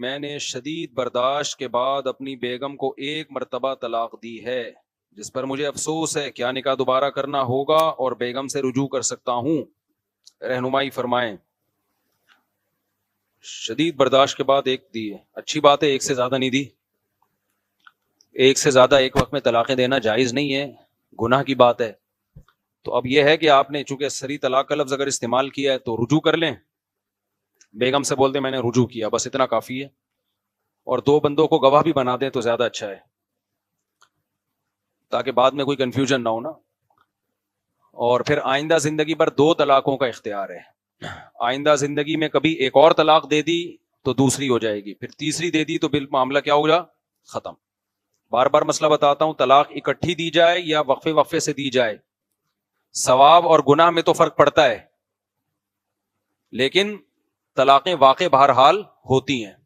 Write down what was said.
मैंने शदीद बर्दाश्त के बाद अपनी बेगम को एक मरतबा तलाक दी है, जिस पर मुझे अफसोस है। क्या निकाह दोबारा करना होगा और बेगम से रुजू कर सकता हूँ? रहनुमाई फरमाएं। शदीद बर्दाश्त के बाद एक दी है, अच्छी बात है, एक से ज्यादा नहीं दी। एक से ज्यादा एक वक्त में तलाक़ें देना जायज़ नहीं है, गुनाह की बात है। तो अब यह है कि आपने चूंकि सरी तलाक का लफ्ज़ अगर इस्तेमाल किया है तो रुजू कर लें, बेगम से बोल दें मैंने रुजू किया, बस इतना काफ़ी है। और दो बंदों को गवाह भी बना दें तो ज़्यादा अच्छा है, ताकि बाद में कोई कंफ्यूजन ना हो ना। और फिर आइंदा ज़िंदगी पर दो तलाक़ों का इख्तियार है। आइंदा ज़िंदगी में कभी एक और तलाक दे दी तो दूसरी हो जाएगी, फिर तीसरी दे दी तो बिल मामला क्या होगा, ख़त्म। बार बार मसला बताता हूं, तलाक इकट्ठी दी जाए या वक्फे वक्फे से दी जाए, सवाब और गुनाह में तो फर्क पड़ता है, लेकिन तलाक़ें वाक़े बहरहाल होती हैं।